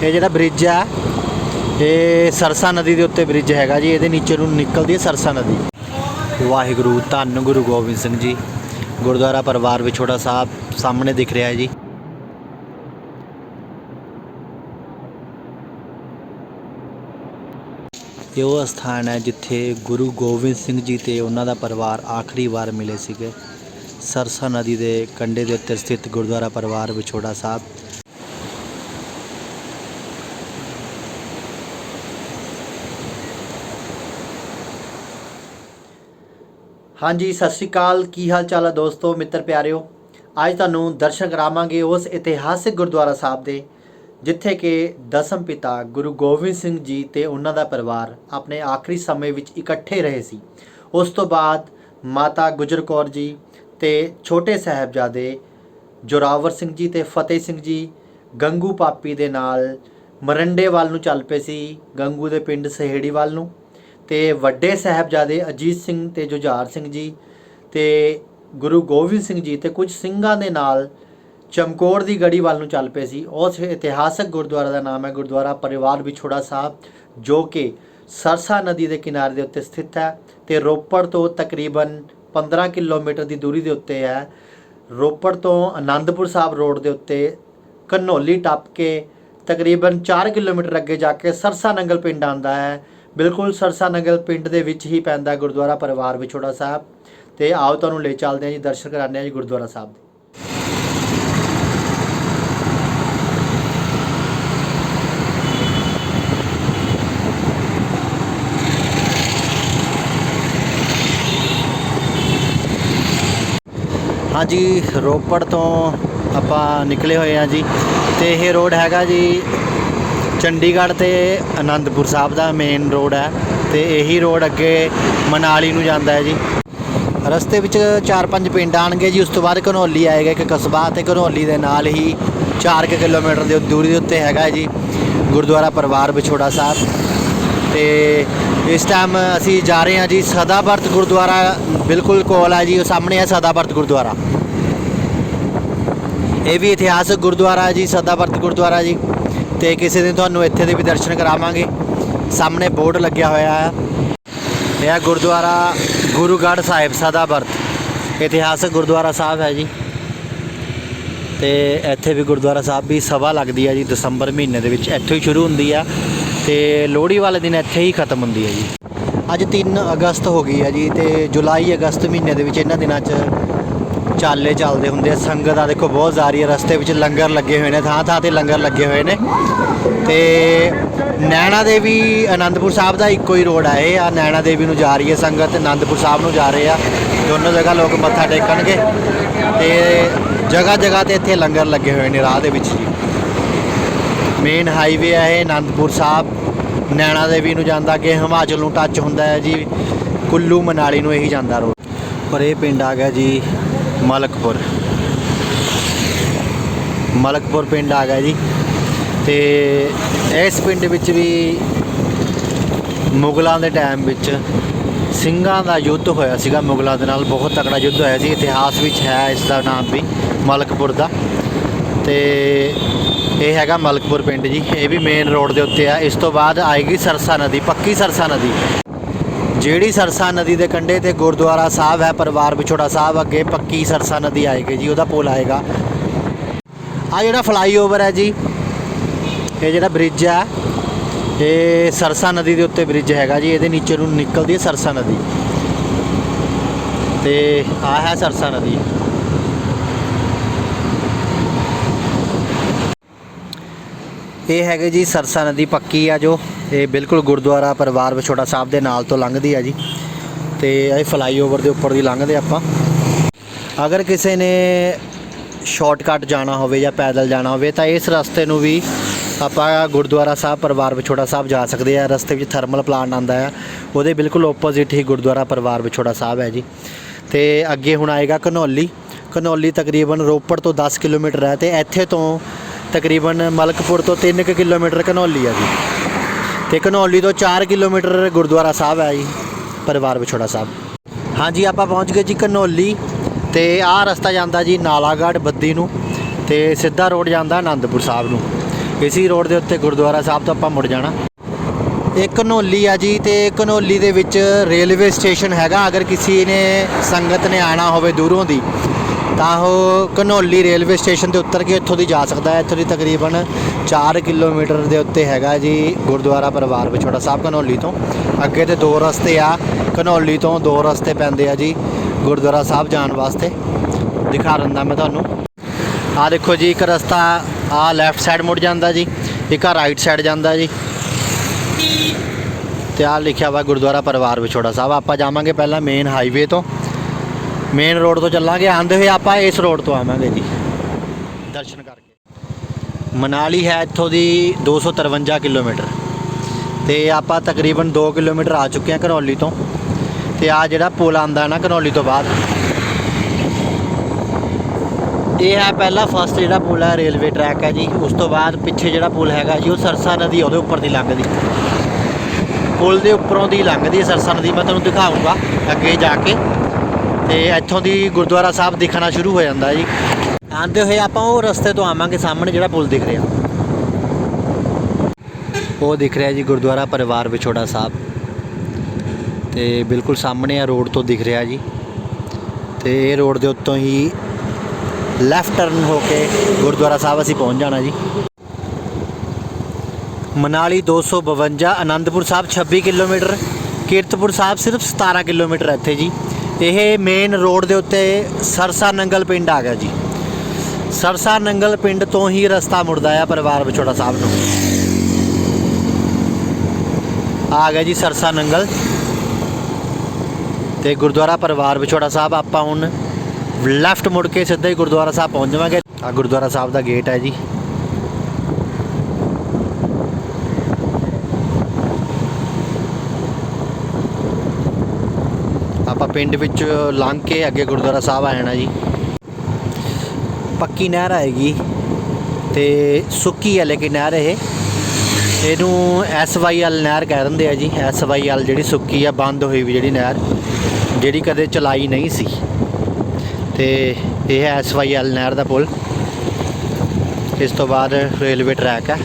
ये जिहड़ा ब्रिज है ये सरसा नदी के उत्ते ब्रिज हैगा जी। ये नीचे नूं निकलदी है सरसा नदी। वाहिगुरू धन गुरु गोबिंद सिंह जी। गुरुद्वारा परवार विछोड़ा साहब सामने दिख रहा है जी। ये वो स्थान है जिथे गुरु गोबिंद सिंह जी ते उन्हां दा परिवार आखिरी बार मिले सीगे। सरसा नदी के कंढे के उत्ते स्थित गुरुद्वारा परवार विछोड़ा साहब। हाँ जी, सत श्री अकाल। की हाल चाल है दोस्तों, मित्र प्यारिओ। अज तुहानूं दर्शन करावांगे उस इतिहासिक गुरुद्वारा साहब दे जिथे कि दसम पिता गुरु गोबिंद सिंह जी ते उन्हां दा परिवार अपने आखिरी समय विच इकट्ठे रहे सी। उस तो बाद माता गुजर कौर जी ते छोटे साहिबजादे जोरावर सिंह जी ते फतेह सिंह जी गंगू पापी दे नाल मरंडे वाल नूं चल पे सी, गंगू दे पिंड सहेड़ी वाल नूं। ते वड्डे साहिबजादे अजीत सिंह ते जुझार सिंह जी ते गुरु गोबिंद सिंह जी ते कुछ सिंघां दे नाल चमकौर की गढ़ी वाल नूं चल पे सी। उस इतिहासक गुरुद्वारा का नाम है गुरुद्वारा परिवार विछोड़ा साहब, जो कि सरसा नदी के किनारे के उत्ते स्थित है ते रोपड़ तो तकरीबन 15 किलोमीटर की दूरी के उत्ते है। रोपड़ तो आनंदपुर साहब रोड के उत्ते घनौली टप के तकरीबन 4 किलोमीटर अगे जाके सरसा नंगल पिंड आंदा है। बिल्कुल सरसा नंगल पिंड के विच ही पैंदा गुरुद्वारा परिवार विछोड़ा साहब। तो आओ तुहानूं ले चलते हैं जी, दर्शन कराने हैं जी गुरुद्वारा साहब दे। हाँ जी, रोपड़ तो आपां निकले हुए हैं जी। तो यह रोड हैगा जी चंडीगढ़ ते आनंदपुर साहब का मेन रोड है। तो यही रोड अगे मनाली नूं जांदा है जी। रस्ते विच 4-5 पिंड आउणगे जी। उस तो बाद घनौली आएगा एक कस्बा, ते घनौली दे नाल ही 4 किलोमीटर की दूरी के उत्ते हैगा जी गुरुद्वारा परिवार विछोड़ा साहब। तो इस टाइम असी जा रहे हैं जी सदाबर्त गुरुद्वारा बिल्कुल कोल है जी। सामने है सदाबर्त गुरुद्वारा। ये भी इतिहासक गुरुद्वारा है जी सदाबर्त गुरुद्वारा जी। तो किसी दिन तुहानूं इत्थे दे भी दर्शन करावांगे। सामने बोर्ड लग्या होया है। यह गुरुद्वारा गुरुगढ़ साहिब सदाबर्त इतिहासक गुरुद्वारा साहब है जी। तो इत्थे भी गुरुद्वारा साहब भी सभा लगती है जी दसंबर महीने दे विच। इत्थों ही शुरू होंदी है ते लोहड़ी वाले दिन इत्थे ही खत्म होंदी है जी। अज 3 अगस्त हो गई है जी। तो जुलाई अगस्त महीने दे विच इन्हां दिनां च चाले चलते होंगे। संगत आ देखो बहुत जा रही है। रस्ते विच लंगर लगे हुए हैं, थां थां ते लंगर लगे हुए हैं। तो नैना देवी आनंदपुर साहब का इक्को ही रोड है। आ नैना देवी नूं जा रही है संगत, आनंदपुर साहब नूं जा रहे हैं। दोनों जगह लोग मत्था टेकणगे। तो जगह जगह ते इत्थे लंगर लगे हुए हैं राह दे विच जी। मेन हाईवे है ये आनंदपुर साहब नैना देवी नूं जांदा, अगे हिमाचल नूं टच हुंदा है जी। कुल्लू मनाली नूं यही जांदा रोड। पर यह पिंड आ गया जी मलकपुर। मलकपुर पिंड आ गया जी। तो इस पिंड विच भी मुगलों के टाइम विच ਸਿੰਘਾਂ ਦਾ युद्ध होया सीगा। मुगलों के नाल बहुत तगड़ा युद्ध होया सी। इतिहास विच है इसका नाम भी मलकपुर का। तो यह हैगा मलकपुर पिंड जी। ये भी मेन रोड के उत्ते है। इस तो बाद आएगी सरसा नदी, पक्की सरसा नदी। ਜਿਹੜੀ सरसा नदी के कंढे ते गुरुद्वारा साहब है परिवार विछोड़ा साहब, अगे पक्की सरसा नदी आएगी जी। वह पुल आएगा। आ जिहड़ा फ्लाई ओवर है जी, ये जिहड़ा ब्रिज है ये सरसा नदी के उत्ते ब्रिज हैगा जी। ये नीचे नूं निकलदी है सरसा नदी। तो आ है सरसा नदी। ये है जी सरसा नदी पक्की है जो ये बिल्कुल गुरुद्वारा परिवार विछोड़ा साहब के नाल तो लंघदी है जी। तो ये फ्लाई ओवर के उपर दी लंघदे आपां। अगर किसी ने शॉर्टकट जाना हो या पैदल जाना हो तो इस रस्ते नूं भी आपां गुरुद्वारा साहब परिवार विछोड़ा साहब जा सकते हैं। रस्ते में थर्मल प्लांट आता है, वो बिल्कुल ओपोजिट ही गुरुद्वारा परिवार विछोड़ा साहब है जी। तो अगे हुण आएगा घनौली। घनौली तकरीबन रोपड़ तो 10 किलोमीटर है। तो इत्थे तो तकरीबन मलकपुर तो 3 किलोमीटर घनौली है जी। तो घनौली तो 4 किलोमीटर गुरुद्वारा साहब है जी परिवार विछोड़ा साहब। हाँ जी, आप पहुँच गए जी घनौली। तो आ रस्ता जाता जी नालागढ़ बद्दी नूं ते सीधा रोड जाता आनंदपुर साहब नूं। इसी रोड के उत्ते गुरुद्वारा साहब तो आप मुड़ जाना। एक घनौली आ जी, तो घनौली दे विच रेलवे स्टेशन हैगा। अगर किसी ने संगत ने आना होवे दूरों दी ਤਾਂ ਉਹ ਘਨੌਲੀ ਰੇਲਵੇ ਸਟੇਸ਼ਨ ਤੇ ਉਤਰ ਕੇ ਇੱਥੋਂ ਦੀ ਜਾ ਸਕਦਾ ਹੈ। ਇੱਥੋਂ ਦੀ ਤਕਰੀਬਨ 4 ਕਿਲੋਮੀਟਰ ਦੇ ਉੱਤੇ ਹੈਗਾ ਜੀ ਗੁਰਦੁਆਰਾ ਪਰਿਵਾਰ ਵਿਛੋੜਾ ਸਾਹਿਬ ਘਨੌਲੀ ਤੋਂ। ਅੱਗੇ ਤੇ 2 ਰਸਤੇ ਆ, ਘਨੌਲੀ ਤੋਂ 2 ਰਸਤੇ ਪੈਂਦੇ ਆ ਜੀ ਗੁਰਦੁਆਰਾ ਸਾਹਿਬ ਜਾਣ ਵਾਸਤੇ। ਦਿਖਾ ਦਿੰਦਾ ਮੈਂ ਤੁਹਾਨੂੰ। ਆਹ ਦੇਖੋ ਜੀ, ਇੱਕ ਰਸਤਾ ਆਹ ਲੈਫਟ ਸਾਈਡ ਮੁੜ ਜਾਂਦਾ ਜੀ, ਇੱਕ ਆ ਰਾਈਟ ਸਾਈਡ ਜਾਂਦਾ ਜੀ, ਤੇ ਆਹ ਲਿਖਿਆ ਵਾ ਗੁਰਦੁਆਰਾ ਪਰਿਵਾਰ ਵਿਛੋੜਾ ਸਾਹਿਬ। ਆਪਾਂ ਜਾਵਾਂਗੇ ਪਹਿਲਾਂ ਮੇਨ ਹਾਈਵੇ ਤੋਂ, मेन रोड तो चलांगे। आंदे हुए आप इस रोड तो आवांगे जी दर्शन करके। मनाली है इत्थों दी 253 किलोमीटर, तो आप तकरीबन 2 किलोमीटर आ चुके हैं घनौली तो। तो आ जिहड़ा पुल आंदा ना घनौली तो बाद, ये है पहला फस्ट जिहड़ा पुल है रेलवे ट्रैक है जी। उस तो बाद पिछे जिहड़ा पुल हैगा जी, वो सरसा नदी उहदे उपर दी लंघदी, पुल के उपरों दी लंघदी सरसा नदी। मैं तुहानूं दिखाऊँगा अगे जाके। तो इत्थों दी गुरुद्वारा साहब दिखना शुरू हो जाता जी। आते हुए आप रस्ते तो आवांगे, सामने जिहड़ा पुल दिख रहा वो दिख रहा जी गुरुद्वारा परिवार विछोड़ा साहब। तो बिल्कुल सामने आ रोड तो दिख रहा जी। तो ये रोड के उत्तों ही लैफ्ट टर्न होके गुरुद्वारा साहब असीं पहुँच जाना जी। मनाली 252, आनंदपुर साहब 26 किलोमीटर, कीरतपुर साहब सिर्फ 17 किलोमीटर है इत्थे जी। ਇਹ ਮੇਨ ਰੋਡ ਦੇ ਉੱਤੇ ਸਰਸਾ ਨੰਗਲ ਪਿੰਡ ਆ ਗਿਆ ਜੀ। ਸਰਸਾ ਨੰਗਲ ਪਿੰਡ ਤੋਂ ਹੀ ਰਸਤਾ ਮੁੜਦਾ ਆ ਪਰਿਵਾਰ ਵਿਛੋੜਾ ਸਾਹਿਬ ਨੂੰ। ਆ ਗਿਆ ਜੀ ਸਰਸਾ ਨੰਗਲ ਤੇ ਗੁਰਦੁਆਰਾ ਪਰਿਵਾਰ ਵਿਛੋੜਾ ਸਾਹਿਬ। ਆਪਾਂ ਹੁਣ ਲੈਫਟ ਮੁੜ ਕੇ ਸਿੱਧਾ ਹੀ ਗੁਰਦੁਆਰਾ ਸਾਹਿਬ ਪਹੁੰਚ ਜਾਵਾਂਗੇ। ਆ ਗੁਰਦੁਆਰਾ ਸਾਹਿਬ ਦਾ ਗੇਟ ਹੈ ਜੀ। ਆਪਾਂ ਪਿੰਡ ਵਿੱਚ ਲੰਘ ਕੇ ਅੱਗੇ ਗੁਰਦੁਆਰਾ ਸਾਹਿਬ ਆ ਜਾਣਾ ਜੀ। ਪੱਕੀ ਨਹਿਰ ਆਏਗੀ ਤੇ ਸੁੱਕੀ ਹੈ ਲੇਕਿਨ ਨਹਿਰ ਇਹਨੂੰ SYL ਨਹਿਰ ਕਹਿ ਦਿੰਦੇ ਆ ਜੀ। SYL ਜਿਹੜੀ ਸੁੱਕੀ ਆ, ਬੰਦ ਹੋਈ ਵੀ ਜਿਹੜੀ ਨਹਿਰ, ਜਿਹੜੀ ਕਦੇ ਚਲਾਈ ਨਹੀਂ ਸੀ। ਤੇ ਇਹ ਹੈ SYL ਨਹਿਰ ਦਾ ਪੁਲ। ਇਸ ਤੋਂ ਬਾਅਦ ਰੇਲਵੇ ਟਰੈਕ ਹੈ।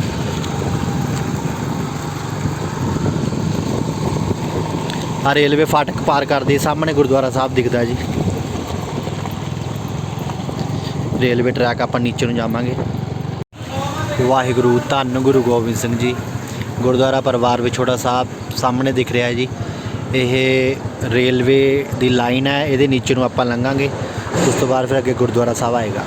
आ रेलवे फाटक पार कर दी, सामने गुरुद्वारा साहब दिखता जी। रेलवे ट्रैक आप नीचे नूं जावांगे। वाहिगुरू धन गुरु गोबिंद सिंह जी। गुरुद्वारा परिवार विछोड़ा साहब सामने दिख रहा है जी। ये रेलवे दी लाइन है, ये नीचे नूं आपां लंघांगे। उस तो बाद फिर अगे गुरुद्वारा साहब आएगा।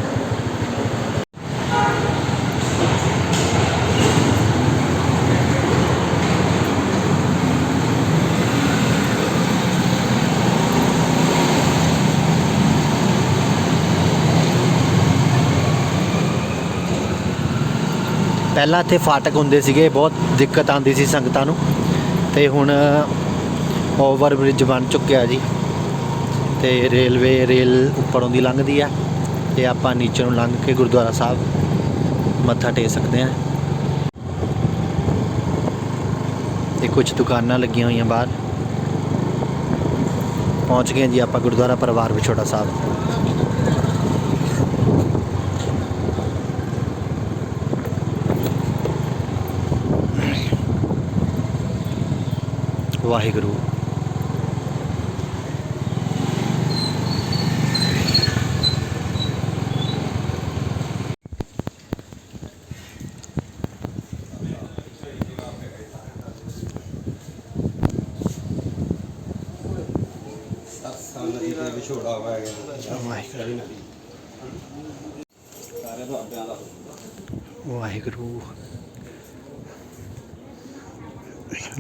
ਪਹਿਲਾਂ ਇੱਥੇ ਫਾਟਕ ਹੁੰਦੇ ਸੀਗੇ, ਬਹੁਤ ਦਿੱਕਤ ਆਉਂਦੀ ਸੀ ਸੰਗਤਾਂ ਨੂੰ। ਤੇ ਹੁਣ ਓਵਰ ਬ੍ਰਿਜ ਬਣ ਚੁੱਕਿਆ ਜੀ। ਤੇ ਰੇਲ ਉੱਪਰੋਂ ਦੀ ਲੰਘਦੀ ਆ ਤੇ ਆਪਾਂ ਨੀਚੇ ਨੂੰ ਲੰਘ ਕੇ ਗੁਰਦੁਆਰਾ ਸਾਹਿਬ ਮੱਥਾ ਟੇਕ ਸਕਦੇ ਹਾਂ। ਤੇ ਕੁਝ ਦੁਕਾਨਾਂ ਲੱਗੀਆਂ ਹੋਈਆਂ ਬਾਹਰ। ਪਹੁੰਚ ਗਏ ਜੀ ਆਪਾਂ ਗੁਰਦੁਆਰਾ ਪਰਿਵਾਰ ਵਿਛੋੜਾ ਸਾਹਿਬ। ਵਾਹਿਗੁਰੂ। ਵਿਛੋੜਾ ਵਾ ਵਾਹਿਗੁਰੂ।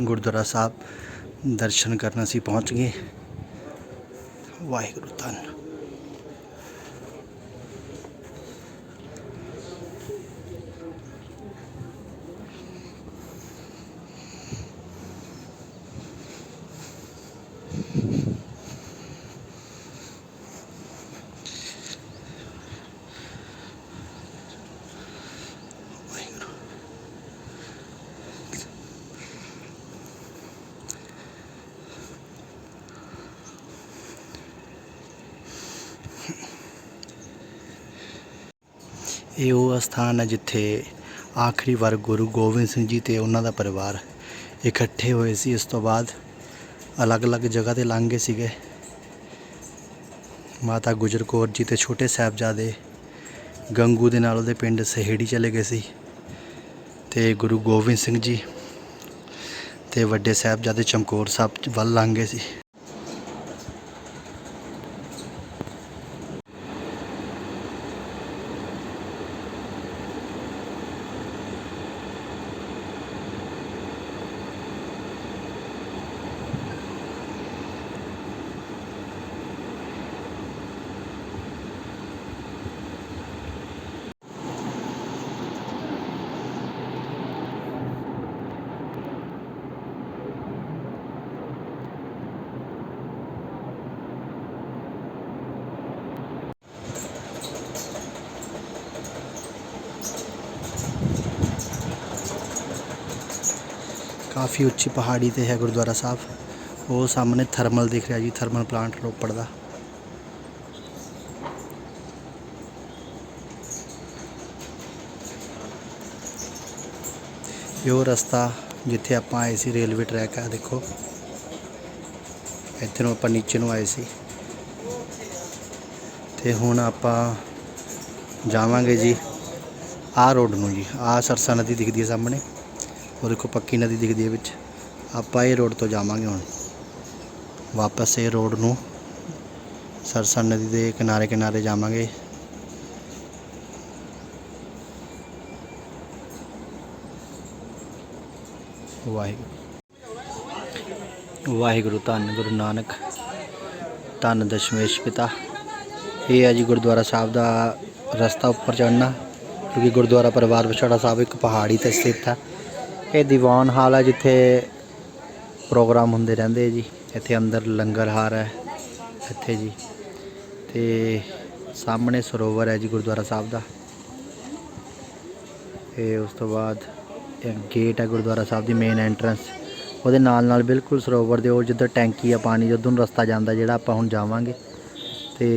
ਗੁਰਦੁਆਰਾ ਸਾਹਿਬ दर्शन करना सी पहुँच गए। वाहिगुरू धन। ਇਹ ਉਹ ਸਥਾਨ ਹੈ ਜਿੱਥੇ ਆਖਰੀ ਵਾਰ ਗੁਰੂ ਗੋਬਿੰਦ ਸਿੰਘ ਜੀ ਤੇ ਉਹਨਾਂ ਦਾ ਪਰਿਵਾਰ ਇਕੱਠੇ ਹੋਏ ਸੀ। ਇਸ ਤੋਂ ਬਾਅਦ ਅਲੱਗ-ਅਲੱਗ ਜਗ੍ਹਾ ਤੇ ਲੰਘ ਗਏ ਸੀਗੇ। ਮਾਤਾ ਗੁਜਰ ਕੌਰ ਜੀ ਤੇ ਛੋਟੇ ਸਾਹਿਬਜ਼ਾਦੇ ਗੰਗੂ ਦੇ ਨਾਲ ਉਹਦੇ ਪਿੰਡ ਸਹੇੜੀ ਚਲੇ ਗਏ ਸੀ, ਤੇ ਗੁਰੂ ਗੋਬਿੰਦ ਸਿੰਘ ਜੀ ਤੇ ਵੱਡੇ ਸਾਹਿਬਜ਼ਾਦੇ ਚਮਕੌਰ ਸਾਹਿਬ ਵੱਲ ਲੰਘ ਗਏ ਸੀ। काफ़ी उच्ची पहाड़ी ते है गुरुद्वारा साहब। वो सामने थर्मल दिख रहा जी, थर्मल प्लांट रोपड़ का। यो रस्ता जिथे आप आए सी रेलवे ट्रैक है, देखो इधरों आप नीचे नूं आए सी ते हुण आपां जावांगे जी आ रोड नूं जी। आ सरसा नदी दिखदी है सामने, और देखो पक्की नदी दिखती है विच। आपां ये रोड तो जावांगे हुण वापस। ये रोड नूं सरसा नदी के किनारे किनारे जावांगे। वाहिगुरू वाहिगुरू धन गुरु नानक, धन दशमेश पिता। ये है जी गुरुद्वारा साहब का रस्ता उपर चढ़ना, क्योंकि गुरुद्वारा परिवार विछोड़ा साहब एक पहाड़ी ते स्थित है। ये दीवान हाल है जिथे प्रोग्राम होंदे रहंदे जी। इत्थे अंदर लंगर हार है इत्थे जी, ते सामने सरोवर है जी गुरुद्वारा साहब का। ते उस तो बाद एक गेट है गुरुद्वारा साहब की मेन एंट्रेंस। ਉਹਦੇ ਨਾਲ बिल्कुल सरोवर दे और जिधर टैंकी है पानी उधर रस्ता जाता जिहड़ा आपां हुण जावांगे। ते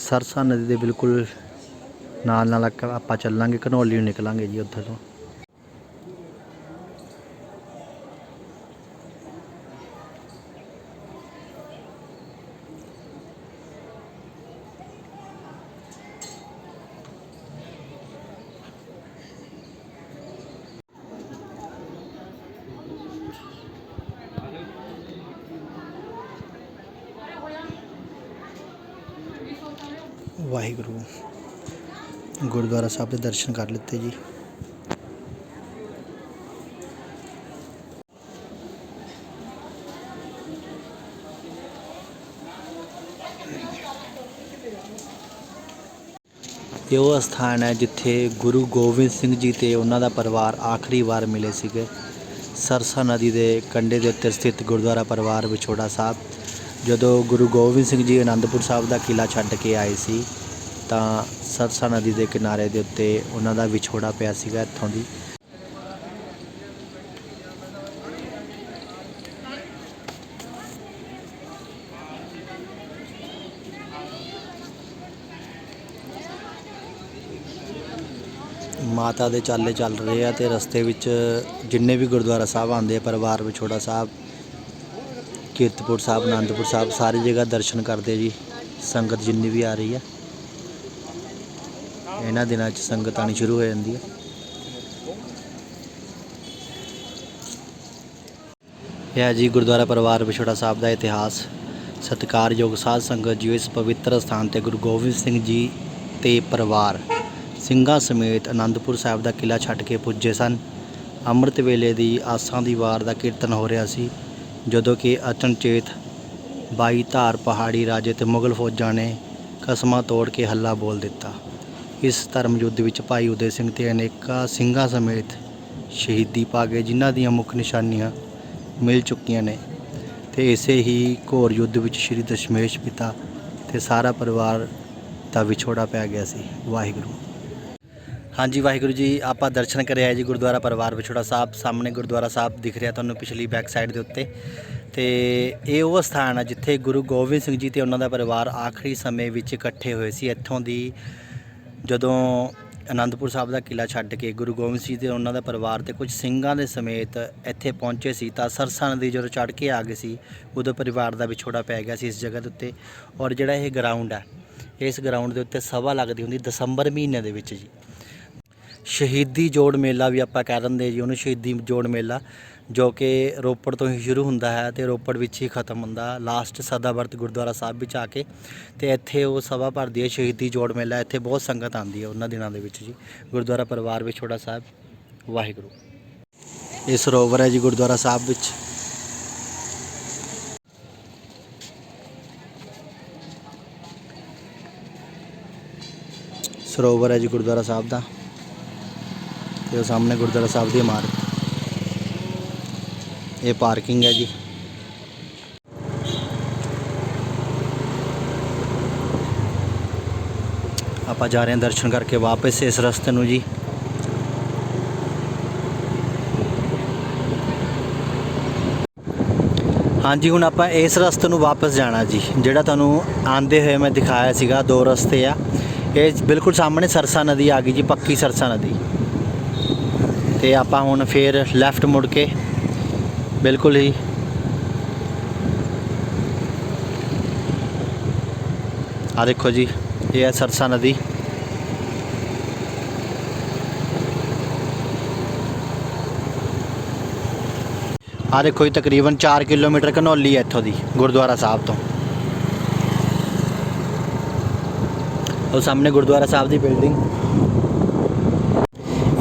सरसा नदी दे बिल्कुल नाल आपां चलांगे, घनौली निकलांगे जी उधर तो। वाहिगुरू गुरुद्वारा साहब के दर्शन कर लेते जी। ये वो स्थान है जिथे गुरु गोबिंद सिंह जी ते उन्हां दा परिवार आखिरी बार मिले सीगे। सरसा नदी के कंढे के उत्ते स्थित गुरुद्वारा परिवार विछोड़ा साहब। जदों गुरु गोबिंद सिंह जी आनंदपुर साहब का किला छड्ड के आए सी तां सरसा नदी के किनारे के उत्ते उन्हां दा विछोड़ा पिया सीगा इत्थों दी। माता दे चाले चल रहे हैं, तो रस्ते विच जिन्ने भी गुरुद्वारा साहब आते हैं, परिवार विछोड़ा साहब, कीरतपुर साहब, आनंदपुर साहब, सारी जगह दर्शन करते जी। संगत जिन्नी भी आ रही है, इन्हां दिनां च संगत आनी शुरू हो जाती है। यह जी गुरुद्वारा परिवार विछोड़ा साहब का इतिहास। सत्कारयोग साध संगत जी, इस पवित्र स्थान ते गुरु गोबिंद सिंह जी ते परिवार ਸਿੰਘਾਂ ਸਮੇਤ आनंदपुर साहब का किला छड्ड के पुजे सन। ਅੰਮ੍ਰਿਤ ਵੇਲੇ ਦੀ ਆਸਾਂ ਦੀ ਵਾਰ ਦਾ ਕੀਰਤਨ ਹੋ ਰਿਹਾ ਸੀ, ਜਦੋਂ ਕਿ ਅਚਨਚੇਤ 22 ਧਾਰ ਪਹਾੜੀ ਰਾਜੇ ਤੇ ਮੁਗਲ ਫੌਜਾਂ ਨੇ ਕਸਮਾਂ ਤੋੜ ਕੇ ਹੱਲਾ ਬੋਲ ਦਿੱਤਾ। ਇਸ ਧਰਮ ਯੁੱਧ ਵਿੱਚ ਭਾਈ ਉਦੈ ਸਿੰਘ ਤੇ ਅਨੇਕਾਂ ਸਿੰਘਾਂ ਸਮੇਤ ਸ਼ਹੀਦੀ ਪਾ ਗਏ, ਜਿਨ੍ਹਾਂ ਦੀਆਂ ਮੁੱਖ ਨਿਸ਼ਾਨੀਆਂ ਮਿਲ ਚੁੱਕੀਆਂ ਨੇ। ਤੇ ਇਸੇ ਹੀ ਘੋਰ ਯੁੱਧ ਵਿੱਚ ਸ਼੍ਰੀ ਦਸ਼ਮੇਸ਼ ਪਿਤਾ ਤੇ ਸਾਰਾ ਪਰਿਵਾਰ ਦਾ ਵਿਛੋੜਾ ਪੈ ਗਿਆ ਸੀ। ਵਾਹਿਗੁਰੂ। हाँ जी वाहिगुरू जी, आप दर्शन कर आए जी गुरुद्वारा परिवार विछोड़ा साहब। सामने गुरुद्वारा साहब दिख रहा तुहानूं पिछली बैक साइड के उत्ते। तो ये वो स्थान है जिथे गुरु गोबिंद सिंह जी ते उन्हां दा परिवार आखिरी समय विच इकट्ठे होए सी। इत्थों दी जदों ਅਨੰਦਪੁਰ ਸਾਹਿਬ ਦਾ ਕਿਲਾ ਛੱਡ ਕੇ ਗੁਰੂ ਗੋਬਿੰਦ ਸਿੰਘ ਤੇ ਉਹਨਾਂ ਦਾ ਪਰਿਵਾਰ ਤੇ ਕੁਝ ਸਿੰਘਾਂ ਦੇ ਸਮੇਤ ਇੱਥੇ ਪਹੁੰਚੇ ਸੀ ਤਾਂ ਸਰਸਾ ਨਦੀ ਜਦੋਂ ਚੜ੍ਹ ਕੇ ਆ ਗਏ ਸੀ ਉਦੋਂ ਪਰਿਵਾਰ ਦਾ ਵਿਛੋੜਾ ਪੈ ਗਿਆ ਸੀ ਇਸ ਜਗ੍ਹਾ ਦੇ ਉੱਤੇ। ਔਰ ਜਿਹੜਾ ਇਹ ਗਰਾਊਂਡ ਹੈ, ਇਸ ਗਰਾਊਂਡ ਦੇ ਉੱਤੇ ਸਭਾ ਲੱਗਦੀ ਹੁੰਦੀ ਦਸੰਬਰ ਮਹੀਨੇ ਦੇ ਵਿੱਚ ਜੀ। ਸ਼ਹੀਦੀ ਜੋੜ ਮੇਲਾ ਵੀ ਆਪਾਂ ਕਹਿ ਦਿੰਦੇ ਜੀ ਉਹਨੂੰ, ਸ਼ਹੀਦੀ ਜੋੜ ਮੇਲਾ, ਜੋ ਕਿ ਰੋਪੜ ਤੋਂ ਹੀ ਸ਼ੁਰੂ ਹੁੰਦਾ ਹੈ ਤੇ ਰੋਪੜ ਵਿੱਚ ਹੀ ਖਤਮ ਹੁੰਦਾ ਲਾਸਟ ਸਦਾਬਰਤ ਗੁਰਦੁਆਰਾ ਸਾਹਿਬ ਵਿੱਚ ਆ ਕੇ। ਤੇ ਇੱਥੇ ਉਹ ਸਭਾ ਭਰਦੀ ਹੈ ਸ਼ਹੀਦੀ ਜੋੜ ਮੇਲਾ। ਇੱਥੇ ਬਹੁਤ ਸੰਗਤ ਆਉਂਦੀ ਹੈ ਉਹਨਾਂ ਦਿਨਾਂ ਦੇ ਵਿੱਚ ਜੀ। ਗੁਰਦੁਆਰਾ ਪਰਿਵਾਰ ਵਿਛੋੜਾ ਸਾਹਿਬ, ਵਾਹਿਗੁਰੂ। ਇਹ ਸਰੋਵਰ ਹੈ ਜੀ ਗੁਰਦੁਆਰਾ ਸਾਹਿਬ ਵਿੱਚ। ਸਰੋਵਰ ਹੈ ਜੀ ਗੁਰਦੁਆਰਾ ਸਾਹਿਬ ਦਾ ਤੇ ਉਹ ਸਾਹਮਣੇ ਗੁਰਦੁਆਰਾ ਸਾਹਿਬ ਦੀ ਇਮਾਰਤ। ਇਹ ਪਾਰਕਿੰਗ ਹੈ ਜੀ। ਆਪਾਂ ਜਾ ਰਹੇ ਹਾਂ ਦਰਸ਼ਨ ਕਰਕੇ ਵਾਪਸ ਇਸ ਰਸਤੇ ਨੂੰ ਜੀ। ਹਾਂਜੀ, ਹੁਣ ਆਪਾਂ ਇਸ ਰਸਤੇ ਨੂੰ ਵਾਪਸ ਜਾਣਾ ਜੀ। ਜਿਹੜਾ ਤੁਹਾਨੂੰ ਆਉਂਦੇ ਹੋਏ ਮੈਂ ਦਿਖਾਇਆ ਸੀਗਾ, ਦੋ ਰਸਤੇ ਆ। ਇਹ ਬਿਲਕੁਲ ਸਾਹਮਣੇ ਸਰਸਾ ਨਦੀ ਆ ਗਈ ਜੀ, ਪੱਕੀ ਸਰਸਾ ਨਦੀ। ਤੇ ਆਪਾਂ ਹੁਣ ਫੇਰ ਲੈਫਟ ਮੁੜ ਕੇ ਬਿਲਕੁਲ ਹੀ ਆ ਦੇਖੋ ਜੀ, ਇਹ ਹੈ ਸਰਸਾ ਨਦੀ। ਆ ਦੇਖੋ ਜੀ, ਤਕਰੀਬਨ 4 ਕਿਲੋਮੀਟਰ ਘਨੌਲੀ ਹੈ ਇੱਥੋਂ ਦੀ ਗੁਰਦੁਆਰਾ ਸਾਹਿਬ ਤੋਂ। ਉਹ ਸਾਹਮਣੇ ਗੁਰਦੁਆਰਾ ਸਾਹਿਬ ਦੀ ਬਿਲਡਿੰਗ।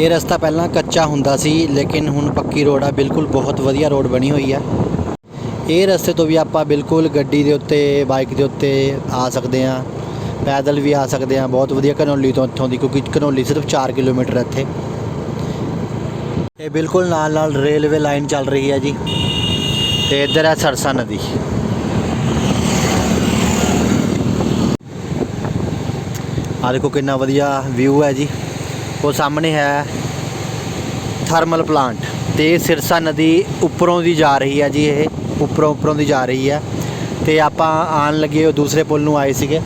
ਇਹ ਰਸਤਾ ਪਹਿਲਾਂ ਕੱਚਾ ਹੁੰਦਾ ਸੀ ਲੇਕਿਨ ਹੁਣ ਪੱਕੀ ਰੋਡ ਆ, ਬਿਲਕੁਲ ਬਹੁਤ ਵਧੀਆ ਰੋਡ ਬਣੀ ਹੋਈ ਆ। ਇਹ ਰਸਤੇ ਤੋਂ ਵੀ ਆਪਾਂ ਬਿਲਕੁਲ ਗੱਡੀ ਦੇ ਉੱਤੇ, ਬਾਈਕ ਦੇ ਉੱਤੇ ਆ ਸਕਦੇ ਹਾਂ, ਪੈਦਲ ਵੀ ਆ ਸਕਦੇ ਹਾਂ। ਬਹੁਤ ਵਧੀਆ ਘਨੌਲੀ ਤੋਂ ਇੱਥੋਂ ਦੀ, ਕਿਉਂਕਿ ਘਨੌਲੀ ਸਿਰਫ 4 ਕਿਲੋਮੀਟਰ ਇੱਥੇ। ਇਹ ਬਿਲਕੁਲ ਨਾਲ ਨਾਲ ਰੇਲਵੇ ਲਾਈਨ ਚੱਲ ਰਹੀ ਹੈ ਜੀ। ਤੇ ਇੱਧਰ ਹੈ ਸਰਸਾ ਨਦੀ। ਆ ਦੇਖੋ ਕਿੰਨਾ ਵਧੀਆ ਵਿਊ ਹੈ ਜੀ। ਉਹ ਸਾਹਮਣੇ ਹੈ ਥਰਮਲ ਪਲਾਂਟ ਤੇ ਸਿਰਸਾ ਨਦੀ ਉੱਪਰੋਂ ਦੀ ਜਾ ਰਹੀ ਹੈ ਜੀ। ਇਹ ਉੱਪਰੋਂ ਦੀ ਜਾ ਰਹੀ ਹੈ। ਤੇ ਆਪਾਂ ਆਉਣ ਲੱਗੇ ਉਹ ਦੂਸਰੇ ਪੁਲ ਨੂੰ ਆਏ ਸੀਗੇ,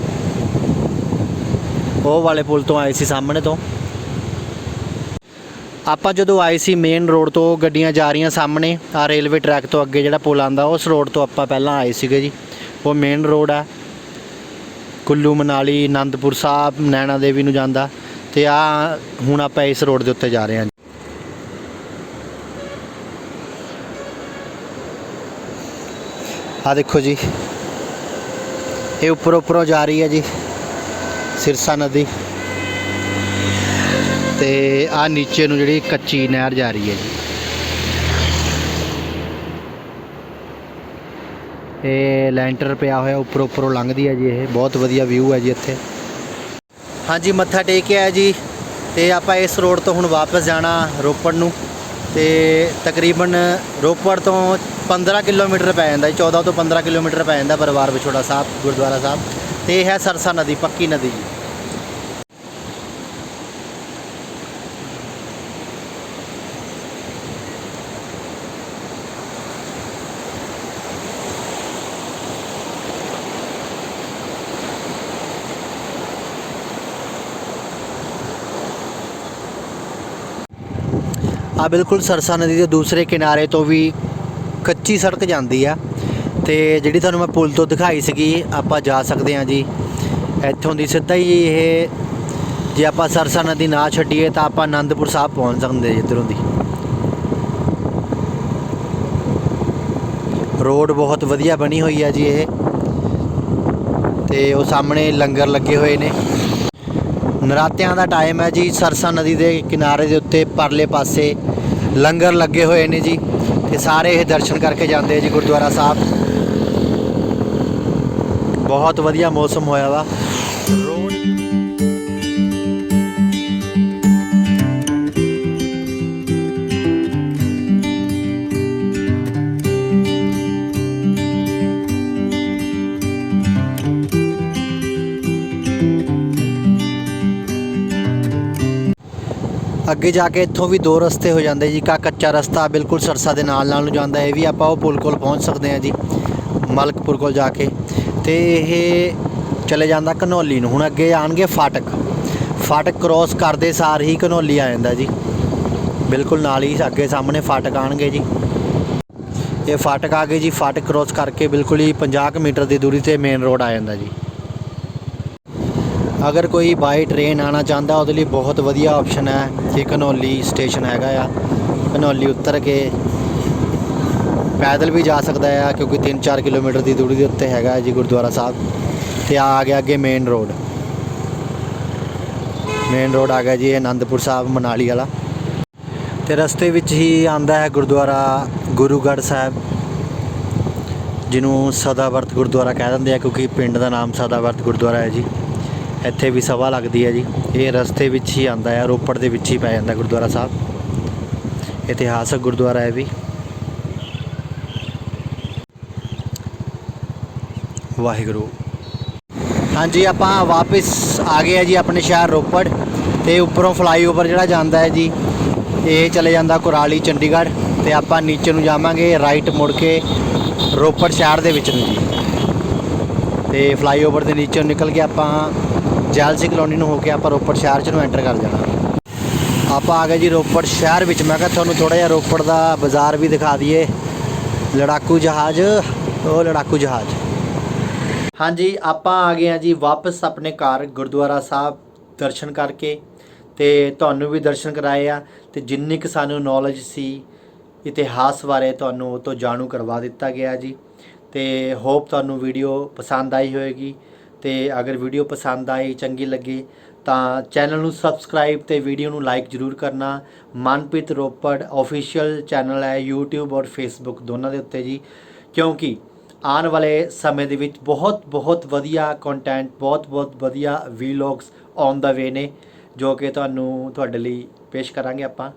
ਉਹ ਵਾਲੇ ਪੁਲ ਤੋਂ ਆਏ ਸੀ ਸਾਹਮਣੇ ਤੋਂ। ਆਪਾਂ ਜਦੋਂ ਆਏ ਸੀ ਮੇਨ ਰੋਡ ਤੋਂ, ਗੱਡੀਆਂ ਜਾ ਰਹੀਆਂ ਸਾਹਮਣੇ ਆ ਰੇਲਵੇ ਟਰੈਕ ਤੋਂ ਅੱਗੇ ਜਿਹੜਾ ਪੁਲ ਆਉਂਦਾ, ਉਸ ਰੋਡ ਤੋਂ ਆਪਾਂ ਪਹਿਲਾਂ ਆਏ ਸੀਗੇ ਜੀ। ਉਹ ਮੇਨ ਰੋਡ ਆ ਕੁੱਲੂ ਮਨਾਲੀ ਅਨੰਦਪੁਰ ਸਾਹਿਬ ਨੈਣਾ ਦੇਵੀ ਨੂੰ ਜਾਂਦਾ। ਤੇ ਆ ਹੁਣ ਆਪਾਂ ਇਸ ਰੋਡ ਦੇ ਉੱਤੇ ਜਾ ਰਹੇ ਹਾਂ। ਆ ਦੇਖੋ ਜੀ, ਇਹ ਉੱਪਰੋਂ ਜਾ ਰਹੀ ਹੈ ਜੀ ਸਿਰਸਾ ਨਦੀ। ਤੇ ਆ ਨੀਚੇ ਨੂੰ ਜਿਹੜੀ ਕੱਚੀ ਨਹਿਰ ਜਾ ਰਹੀ ਹੈ ਜੀ। ਇਹ ਲੈਂਟਰ ਪਿਆ ਹੋਇਆ ਉੱਪਰੋਂ ਲੰਘਦੀ ਹੈ ਜੀ। ਇਹ ਬਹੁਤ ਵਧੀਆ ਵਿਊ ਹੈ ਜੀ ਇੱਥੇ। ਹਾਂਜੀ, ਮੱਥਾ ਟੇਕਿਆ ਜੀ। ਤੇ ਆਪਾਂ ਇਸ ਰੋਡ ਤੋਂ ਹੁਣ ਵਾਪਸ ਜਾਣਾ ਰੋਪੜ ਨੂੰ। ਤੇ ਤਕਰੀਬਨ ਰੋਪੜ ਤੋਂ 15 ਕਿਲੋਮੀਟਰ ਪੈ ਜਾਂਦਾ ਜੀ, 14 ਤੋਂ 15 ਕਿਲੋਮੀਟਰ ਪੈ ਜਾਂਦਾ ਪਰਿਵਾਰ ਵਿਛੋੜਾ ਸਾਹਿਬ ਗੁਰਦੁਆਰਾ ਸਾਹਿਬ। ਤੇ ਇਹ ਹੈ ਸਰਸਾ ਨਦੀ, ਪੱਕੀ ਨਦੀ ਜੀ। ਆ ਬਿਲਕੁਲ ਸਰਸਾ ਨਦੀ ਦੇ ਦੂਸਰੇ ਕਿਨਾਰੇ ਤੋਂ ਵੀ ਕੱਚੀ ਸੜਕ ਜਾਂਦੀ ਆ। ਤੇ ਜਿਹੜੀ ਤੁਹਾਨੂੰ ਮੈਂ ਪੁਲ ਤੋਂ ਦਿਖਾਈ ਸੀਗੀ, ਆਪਾਂ ਜਾ ਸਕਦੇ ਹਾਂ ਜੀ ਇੱਥੋਂ ਦੀ ਸਿੱਧਾ ਹੀ। ਇਹ ਜੇ ਆਪਾਂ ਸਰਸਾ ਨਦੀ ਨਾ ਛੱਡੀਏ ਤਾਂ ਆਪਾਂ ਅਨੰਦਪੁਰ ਸਾਹਿਬ ਪਹੁੰਚ ਸਕਦੇ ਜੀ। ਇੱਧਰੋਂ ਦੀ ਰੋਡ ਬਹੁਤ ਵਧੀਆ ਬਣੀ ਹੋਈ ਹੈ ਜੀ ਇਹ। ਤੇ ਉਹ ਸਾਹਮਣੇ ਲੰਗਰ ਲੱਗੇ ਹੋਏ ਨੇ। ਨਰਾਤਿਆਂ ਦਾ ਟਾਈਮ ਹੈ ਜੀ। ਸਰਸਾ ਨਦੀ ਦੇ ਕਿਨਾਰੇ ਦੇ ਉੱਤੇ ਪਰਲੇ ਪਾਸੇ ਲੰਗਰ ਲੱਗੇ ਹੋਏ ਨੇ ਜੀ। ਤੇ ਸਾਰੇ ਇਹ ਦਰਸ਼ਨ ਕਰਕੇ ਜਾਂਦੇ ਜੀ ਗੁਰਦੁਆਰਾ ਸਾਹਿਬ। ਬਹੁਤ ਵਧੀਆ ਮੌਸਮ ਹੋਇਆ ਵਾ। ਅੱਗੇ ਜਾ ਕੇ ਇੱਥੋਂ ਵੀ ਦੋ ਰਸਤੇ ਹੋ ਜਾਂਦੇ ਜੀ। ਕੱਚਾ ਰਸਤਾ ਬਿਲਕੁਲ ਸਰਸਾ ਦੇ ਨਾਲ ਨੂੰ ਜਾਂਦਾ, ਇਹ ਵੀ ਆਪਾਂ ਉਹ ਪੁਲ ਕੋਲ ਪਹੁੰਚ ਸਕਦੇ ਹਾਂ ਜੀ, ਮਲਕਪੁਰ ਕੋਲ ਜਾ ਕੇ। ਤੇ ਇਹ ਚਲੇ ਜਾਂਦਾ ਘਨੌਲੀ ਨੂੰ। ਹੁਣ ਅੱਗੇ ਆਉਣਗੇ ਫਾਟਕ ਕ੍ਰੋਸ ਕਰਦੇ ਸਾਰ ਹੀ ਘਨੌਲੀ ਆ ਜਾਂਦਾ ਜੀ। ਬਿਲਕੁਲ ਨਾਲ ਹੀ ਅੱਗੇ ਸਾਹਮਣੇ ਫਾਟਕ ਆਉਣਗੇ ਜੀ। ਇਹ ਫਾਟਕ ਆ ਗਏ ਜੀ। ਫਾਟਕ ਕ੍ਰੋਸ ਕਰਕੇ ਬਿਲਕੁਲ ਹੀ 50 ਕੁ ਮੀਟਰ ਦੀ ਦੂਰੀ ਤੇ ਮੇਨ ਰੋਡ ਆ ਜਾਂਦਾ ਜੀ। ਅਗਰ ਕੋਈ ਬਾਈ ਟ੍ਰੇਨ ਆਉਣਾ ਚਾਹੁੰਦਾ ਉਹਦੇ ਲਈ ਬਹੁਤ ਵਧੀਆ ਆਪਸ਼ਨ ਹੈ ਕਿ ਘਨੌਲੀ ਸਟੇਸ਼ਨ ਹੈਗਾ ਆ। ਘਨੌਲੀ ਉਤਰ ਕੇ ਪੈਦਲ ਵੀ ਜਾ ਸਕਦਾ ਆ, ਕਿਉਂਕਿ 3-4 ਕਿਲੋਮੀਟਰ ਦੀ ਦੂਰੀ ਦੇ ਉੱਤੇ ਹੈਗਾ ਜੀ ਗੁਰਦੁਆਰਾ ਸਾਹਿਬ। ਤੇ ਆ ਗਿਆ ਅੱਗੇ ਮੇਨ ਰੋਡ ਆ ਗਿਆ ਜੀ, ਇਹ ਅਨੰਦਪੁਰ ਸਾਹਿਬ ਮਨਾਲੀ ਵਾਲਾ। ਤੇ ਰਸਤੇ ਵਿੱਚ ਹੀ ਆਉਂਦਾ ਹੈ ਗੁਰਦੁਆਰਾ ਗੁਰੂਗੜ੍ਹ ਸਾਹਿਬ, ਜਿਹਨੂੰ ਸਦਾਵਰਤ ਗੁਰਦੁਆਰਾ ਕਹਿ ਦਿੰਦੇ ਆ, ਕਿਉਂਕਿ ਪਿੰਡ ਦਾ ਨਾਮ ਸਦਾਵਰਤ ਗੁਰਦੁਆਰਾ ਹੈ ਜੀ। ਇੱਥੇ ਵੀ ਸਭਾ ਲੱਗਦੀ ਹੈ ਜੀ। ਇਹ ਰਸਤੇ ਵਿੱਚ ਹੀ ਆਉਂਦਾ ਹੈ, ਰੋਪੜ ਦੇ ਵਿੱਚ ਹੀ ਪੈ ਜਾਂਦਾ ਗੁਰਦੁਆਰਾ ਸਾਹਿਬ। ਇਤਿਹਾਸਕ ਗੁਰਦੁਆਰਾ ਹੈ ਵੀ। ਵਾਹਿਗੁਰੂ। ਹਾਂਜੀ, ਆਪਾਂ ਵਾਪਸ ਆ ਗਏ ਆ ਜੀ ਆਪਣੇ ਸ਼ਹਿਰ ਰੋਪੜ। ਤੇ ਉੱਪਰੋਂ ਫਲਾਈਓਵਰ ਜਿਹੜਾ ਜਾਂਦਾ ਹੈ ਜੀ, ਇਹ ਚਲੇ ਜਾਂਦਾ ਕੁਰਾਲੀ ਚੰਡੀਗੜ੍ਹ। ਤੇ ਆਪਾਂ ਨੀਚੇ ਨੂੰ ਜਾਵਾਂਗੇ ਰਾਈਟ ਮੁੜ ਕੇ ਰੋਪੜ ਸ਼ਹਿਰ ਦੇ ਵਿੱਚ ਨੂੰ ਜੀ। ਤੇ ਫਲਾਈਓਵਰ ਦੇ ਨੀਚੇ ਨਿਕਲ ਕੇ ਆਪਾਂ ਜੈਲਸੀ ਕਲੋਨੀ ਨੂੰ ਹੋ ਕੇ ਆਪਾਂ ਰੋਪੜ ਸ਼ਹਿਰ 'ਚ ਨੂੰ ਐਂਟਰ ਕਰ ਜਾਣਾ। ਆਪਾਂ ਆ ਗਏ ਜੀ ਰੋਪੜ ਸ਼ਹਿਰ ਵਿੱਚ। ਮੈਂ ਕਿਹਾ ਤੁਹਾਨੂੰ ਥੋੜ੍ਹਾ ਜਿਹਾ ਰੋਪੜ ਦਾ ਬਾਜ਼ਾਰ ਵੀ ਦਿਖਾ ਦਈਏ। ਲੜਾਕੂ ਜਹਾਜ਼, ਉਹ ਲੜਾਕੂ ਜਹਾਜ਼। ਹਾਂਜੀ, ਆਪਾਂ ਆ ਗਏ ਹਾਂ ਜੀ ਵਾਪਸ ਆਪਣੇ ਘਰ ਗੁਰਦੁਆਰਾ ਸਾਹਿਬ ਦਰਸ਼ਨ ਕਰਕੇ। ਤੇ ਤੁਹਾਨੂੰ ਵੀ ਦਰਸ਼ਨ ਕਰਾਏ ਆ। ਤੇ ਜਿੰਨੀ ਕੁ ਸਾਨੂੰ ਨੌਲੇਜ ਸੀ ਇਤਿਹਾਸ ਬਾਰੇ, ਤੁਹਾਨੂੰ ਉਹ ਤੋਂ ਜਾਣੂ ਕਰਵਾ ਦਿੱਤਾ ਗਿਆ ਜੀ। ਤੇ ਹੋਪ ਤੁਹਾਨੂੰ ਵੀਡੀਓ ਪਸੰਦ ਆਈ ਹੋਏਗੀ। ਤੇ ਅਗਰ ਵੀਡੀਓ ਪਸੰਦ ਆਈ, ਚੰਗੀ ਲੱਗੀ, ਤਾਂ ਚੈਨਲ ਨੂੰ ਸਬਸਕ੍ਰਾਈਬ ਤੇ ਵੀਡੀਓ ਨੂੰ ਲਾਈਕ ਜ਼ਰੂਰ ਕਰਨਾ। ਮਨਪ੍ਰੀਤ ਰੋਪੜ ਆਫੀਸ਼ੀਅਲ ਚੈਨਲ ਹੈ YouTube ਔਰ Facebook ਦੋਨਾਂ ਦੇ ਉੱਤੇ ਜੀ, ਕਿਉਂਕਿ ਆਉਣ ਵਾਲੇ ਸਮੇਂ ਦੇ ਵਿੱਚ ਬਹੁਤ ਵਧੀਆ ਕੰਟੈਂਟ, ਬਹੁਤ ਵਧੀਆ ਵੀਲੌਗਸ ਔਨ ਦਾ ਵੇ ਨੇ, ਜੋ ਕਿ ਤੁਹਾਡੇ ਲਈ ਪੇਸ਼ ਕਰਾਂਗੇ ਆਪਾਂ।